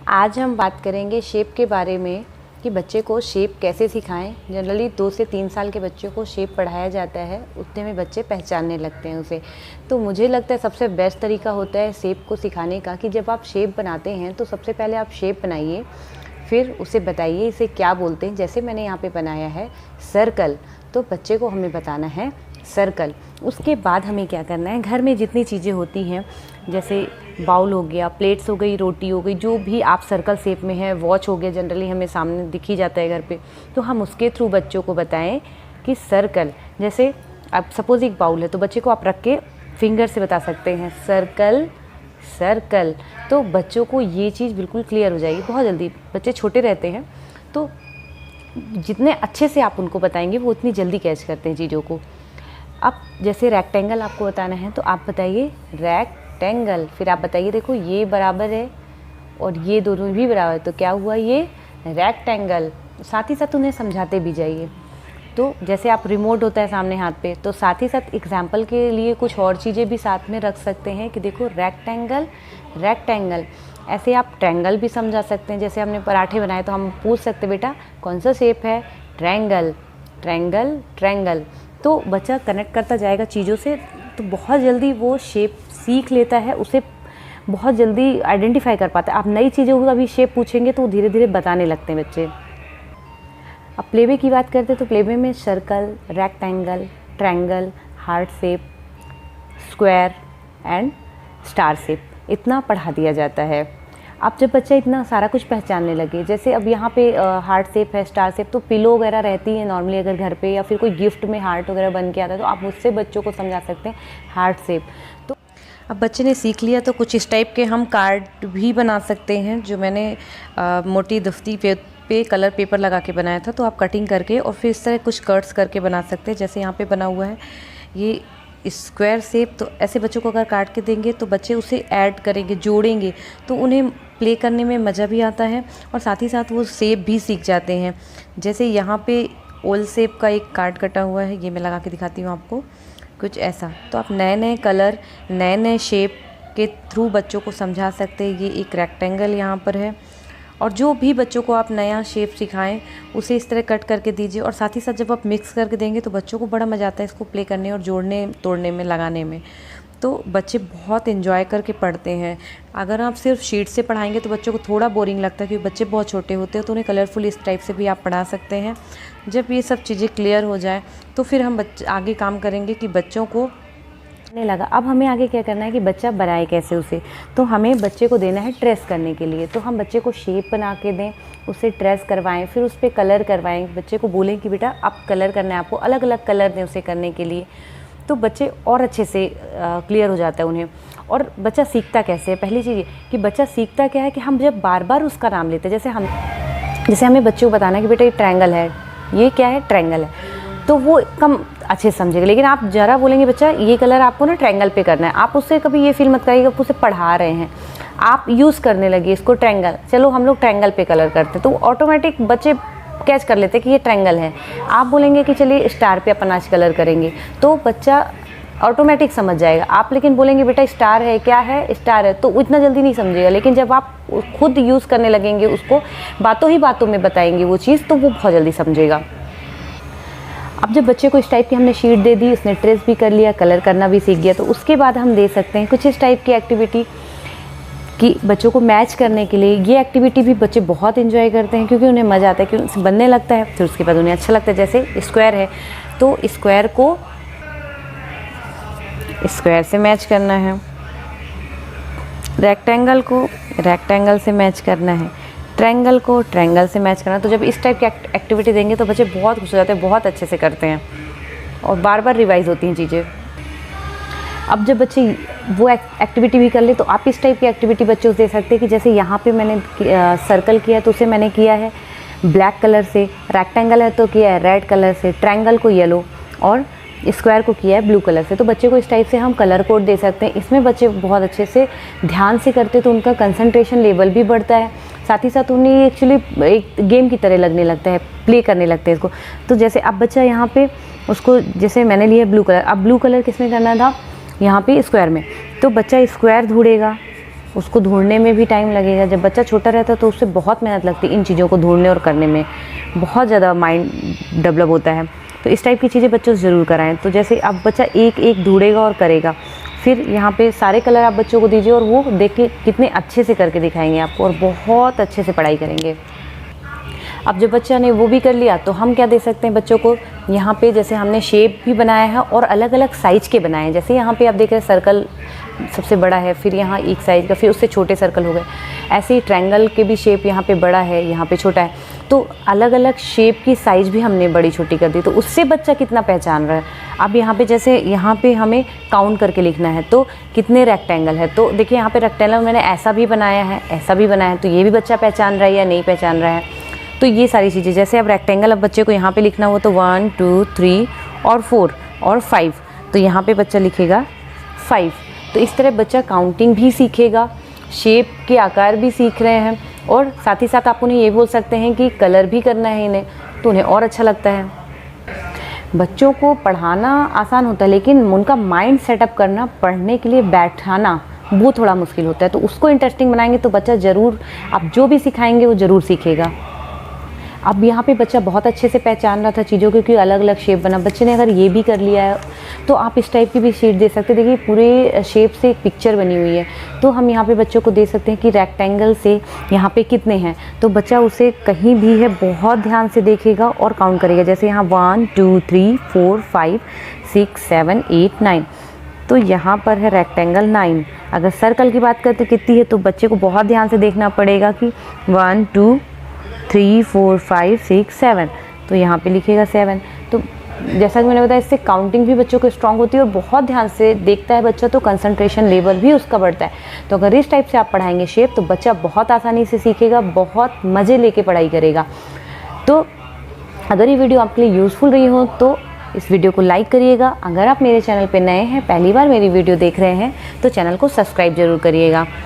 आज हम बात करेंगे शेप के बारे में कि बच्चे को शेप कैसे सिखाएं। जनरली 2 से 3 साल के बच्चों को शेप पढ़ाया जाता है, उतने में बच्चे पहचानने लगते हैं उसे। तो मुझे लगता है सबसे बेस्ट तरीका होता है शेप को सिखाने का कि जब आप शेप बनाते हैं तो सबसे पहले आप शेप बनाइए, फिर उसे बताइए इसे क्या बोलते हैं। जैसे मैंने यहाँ पे बनाया है सर्कल, तो बच्चे को हमें बताना है सर्कल। उसके बाद हमें क्या करना है, घर में जितनी चीज़ें होती हैं जैसे बाउल हो गया, प्लेट्स हो गई, रोटी हो गई, जो भी आप सर्कल शेप में है, वॉच हो गया, जनरली हमें सामने दिख ही जाता है घर पे, तो हम उसके थ्रू बच्चों को बताएं कि सर्कल। जैसे अब सपोज़ एक बाउल है तो बच्चे को आप रख के फिंगर से बता सकते हैं सर्कल सर्कल। तो बच्चों को ये चीज़ बिल्कुल क्लियर हो जाएगी बहुत जल्दी। बच्चे छोटे रहते हैं तो जितने अच्छे से आप उनको बताएंगे वो उतनी जल्दी कैच करते हैं चीज़ों को। अब जैसे रेक्टेंगल आपको बताना है तो आप बताइए रेक्टेंगल, फिर आप बताइए देखो ये बराबर है और ये दोनों भी बराबर है, तो क्या हुआ ये रेक्टेंगल। साथ ही साथ उन्हें समझाते भी जाइए। तो जैसे आप रिमोट होता है सामने हाथ पे, तो साथ ही साथ एग्जाम्पल के लिए कुछ और चीज़ें भी साथ में रख सकते हैं कि देखो रेक्टेंगल रेक्टेंगल। ऐसे आप ट्रायंगल भी समझा सकते हैं। जैसे हमने पराठे बनाए तो हम पूछ सकते बेटा कौन सा शेप है, ट्रायंगल ट्रायंगल ट्रायंगल। तो बच्चा कनेक्ट करता जाएगा चीज़ों से, तो बहुत जल्दी वो शेप सीख लेता है, उसे बहुत जल्दी आइडेंटिफाई कर पाता है। आप नई चीज़ों को अभी शेप पूछेंगे तो धीरे धीरे बताने लगते हैं बच्चे। अब प्लेवे की बात करते हैं तो प्लेवे में circle, rectangle, triangle, heart shape, square and star shape, इतना पढ़ा दिया जाता है। अब जब बच्चा इतना सारा कुछ पहचानने लगे, जैसे अब यहाँ पे हार्ट शेप है, स्टार शेप, तो पिलो वगैरह रहती है नॉर्मली अगर घर पे, या फिर कोई गिफ्ट में हार्ट वगैरह बन के आता है तो आप उससे बच्चों को समझा सकते हैं हार्ट शेप। तो अब बच्चे ने सीख लिया तो कुछ इस टाइप के हम कार्ड भी बना सकते हैं, जो मैंने मोटी दफ्ती पे कलर पेपर लगा के बनाया था। तो आप कटिंग करके और फिर इस तरह कुछ कट्स करके बना सकते हैं। जैसे यहाँ पे बना हुआ है ये स्क्वायर शेप, तो ऐसे बच्चों को अगर काट के देंगे तो बच्चे उसे ऐड करेंगे, जोड़ेंगे, तो उन्हें प्ले करने में मज़ा भी आता है और साथ ही साथ वो शेप भी सीख जाते हैं। जैसे यहाँ पे ओल शेप का एक कार्ड कटा हुआ है, ये मैं लगा के दिखाती हूँ आपको, कुछ ऐसा। तो आप नए नए कलर, नए नए शेप के थ्रू बच्चों को समझा सकते हैं। ये एक रेक्टेंगल यहाँ पर है, और जो भी बच्चों को आप नया शेप सिखाएं उसे इस तरह कट करके दीजिए। और साथ ही साथ जब आप मिक्स करके देंगे तो बच्चों को बड़ा मज़ा आता है इसको प्ले करने और जोड़ने तोड़ने में, लगाने में। तो बच्चे बहुत इन्जॉय करके पढ़ते हैं। अगर आप सिर्फ शीट से पढ़ाएंगे तो बच्चों को थोड़ा बोरिंग लगता है, क्योंकि बच्चे बहुत छोटे होते हैं, तो उन्हें कलरफुल इस टाइप से भी आप पढ़ा सकते हैं। जब ये सब चीज़ें क्लियर हो जाए तो फिर हम आगे काम करेंगे कि बच्चों को लगा। अब हमें आगे क्या करना है कि बच्चा बनाए कैसे उसे, तो हमें बच्चे को देना है ट्रेस करने के लिए। तो हम बच्चे को शेप बना के दें, उसे ट्रेस करवाएं, फिर उस पर कलर करवाएं। बच्चे को बोलें कि बेटा आप कलर करना है, आपको अलग अलग कलर दें उसे करने के लिए। तो बच्चे और अच्छे से क्लियर हो जाता है उन्हें। और बच्चा सीखता कैसे है, पहली चीज़ कि बच्चा सीखता क्या है कि हम जब बार बार उसका नाम लेते हैं, जैसे हमें बच्चों को बताना है कि बेटा ये ट्रायंगल है, ये क्या है, ट्रायंगल है, तो वो कम अच्छे से समझेगा। लेकिन आप ज़रा बोलेंगे बच्चा ये कलर आपको ना ट्रायंगल पे करना है, आप उससे कभी ये फील मत करिए कि आप उसे पढ़ा रहे हैं, आप यूज़ करने लगे इसको ट्रायंगल, चलो हम लोग ट्रायंगल पे कलर करते हैं, तो ऑटोमेटिक बच्चे कैच कर लेते हैं कि ये ट्रायंगल है। आप बोलेंगे कि चलिए स्टार पे अपन आज कलर करेंगे, तो बच्चा ऑटोमेटिक समझ जाएगा। आप लेकिन बोलेंगे बेटा स्टार है, क्या है, स्टार है, तो इतना जल्दी नहीं समझेगा। लेकिन जब आप खुद यूज़ करने लगेंगे, उसको बातों ही बातों में बताएंगे वो चीज़, तो वो बहुत जल्दी समझेगा। अब जब बच्चे को इस टाइप की हमने शीट दे दी, उसने ट्रेस भी कर लिया, कलर करना भी सीख गया, तो उसके बाद हम दे सकते हैं कुछ इस टाइप की एक्टिविटी कि बच्चों को मैच करने के लिए। ये एक्टिविटी भी बच्चे बहुत एंजॉय करते हैं, क्योंकि उन्हें मज़ा आता है, क्योंकि उसे बनने लगता है, फिर उसके बाद उन्हें अच्छा लगता है। जैसे स्क्वायर है तो स्क्वायर को स्क्वायर से मैच करना है, रेक्टेंगल को रेक्टेंगल से मैच करना है, ट्रायंगल को ट्रायंगल से मैच करना। तो जब इस टाइप की एक्टिविटी देंगे तो बच्चे बहुत खुश हो जाते हैं, बहुत अच्छे से करते हैं और बार बार रिवाइज होती हैं चीज़ें। अब जब बच्चे वो एक्टिविटी भी कर ले तो आप इस टाइप की एक्टिविटी बच्चों से दे सकते हैं कि जैसे यहाँ पे मैंने सर्कल किया तो उसे मैंने किया है ब्लैक कलर से, रेक्टेंगल है तो किया है रेड कलर से, ट्रायंगल को येलो और स्क्वायर को किया है ब्लू कलर से। तो बच्चे को इस टाइप से हम कलर कोड दे सकते हैं। इसमें बच्चे बहुत अच्छे से ध्यान से करते तो उनका कंसंट्रेशन लेवल भी बढ़ता है, साथ ही साथ उन्हें एक्चुअली एक गेम की तरह लगने लगता है, प्ले करने लगते हैं इसको। तो जैसे अब बच्चा यहाँ पे उसको, जैसे मैंने लिया ब्लू कलर, अब ब्लू कलर किसमें करना था, यहाँ पे स्क्वायर में, तो बच्चा स्क्वायर ढूंढेगा, उसको ढूंढने में भी टाइम लगेगा। जब बच्चा छोटा रहता है तो उससे बहुत मेहनत लगती है इन चीज़ों को ढूंढने और करने में, बहुत ज़्यादा माइंड डेवलप होता है। तो इस टाइप की चीज़ें बच्चों से ज़रूर कराएं। तो जैसे अब बच्चा एक एक ढूंढेगा और करेगा, फिर यहाँ पे सारे कलर आप बच्चों को दीजिए और वो देख के कितने अच्छे से करके दिखाएंगे आपको और बहुत अच्छे से पढ़ाई करेंगे। अब जब बच्चा ने वो भी कर लिया तो हम क्या दे सकते हैं बच्चों को, यहाँ पे जैसे हमने शेप भी बनाया है और अलग अलग साइज़ के बनाए हैं। जैसे यहाँ पे आप देख रहे हैं सर्कल सबसे बड़ा है, फिर यहाँ एक साइज़ का, फिर उससे छोटे सर्कल हो गए। ऐसे ही ट्रायंगल के भी शेप यहाँ पे बड़ा है, यहाँ पे छोटा है। तो अलग अलग शेप की साइज़ भी हमने बड़ी छोटी कर दी, तो उससे बच्चा कितना पहचान रहा है। अब यहाँ पे जैसे यहाँ पे हमें काउंट करके लिखना है तो कितने रेक्टेंगल है, तो देखिए यहाँ पे रेक्टेंगल मैंने ऐसा भी बनाया है, ऐसा भी बनाया है, तो ये भी बच्चा पहचान रहा है या नहीं पहचान रहा है। तो ये सारी चीज़ें, जैसे अब रेक्टेंगल अब बच्चे को यहाँ पे लिखना हो तो 1 2 3 और 4 और 5, तो यहाँ पे बच्चा लिखेगा 5। तो इस तरह बच्चा काउंटिंग भी सीखेगा, शेप के आकार भी सीख रहे हैं, और साथ ही साथ आप उन्हें ये बोल सकते हैं कि कलर भी करना है इन्हें, तो उन्हें और अच्छा लगता है। बच्चों को पढ़ाना आसान होता है, लेकिन उनका माइंड सेटअप करना, पढ़ने के लिए बैठाना, वो थोड़ा मुश्किल होता है। तो उसको इंटरेस्टिंग बनाएंगे तो बच्चा ज़रूर, आप जो भी सिखाएंगे वो ज़रूर सीखेगा। अब यहाँ पे बच्चा बहुत अच्छे से पहचान रहा था चीज़ों को कि अलग अलग शेप बना। बच्चे ने अगर ये भी कर लिया है तो आप इस टाइप की भी शीट दे सकते हैं। देखिए पूरे शेप से एक पिक्चर बनी हुई है, तो हम यहाँ पे बच्चों को दे सकते हैं कि रेक्टेंगल से यहाँ पे कितने हैं, तो बच्चा उसे कहीं भी है बहुत ध्यान से देखेगा और काउंट करेगा। जैसे यहाँ 1 2 3 4 5 6 7 8 9, तो यहाँ पर है रेक्टेंगल 9। अगर सर्कल की बात करते कितनी है, तो बच्चे को बहुत ध्यान से देखना पड़ेगा कि 1 2 3 4 5 6 7, तो यहाँ पे लिखेगा 7। तो जैसा कि मैंने बताया, इससे काउंटिंग भी बच्चों को स्ट्रांग होती है और बहुत ध्यान से देखता है बच्चा, तो कंसंट्रेशन लेवल भी उसका बढ़ता है। तो अगर इस टाइप से आप पढ़ाएंगे शेप, तो बच्चा बहुत आसानी से सीखेगा, बहुत मज़े लेके पढ़ाई करेगा। तो अगर ये वीडियो आपके लिए यूज़फुल रही हो तो इस वीडियो को लाइक करिएगा। अगर आप मेरे चैनल पर नए हैं, पहली बार मेरी वीडियो देख रहे हैं, तो चैनल को सब्सक्राइब जरूर करिएगा।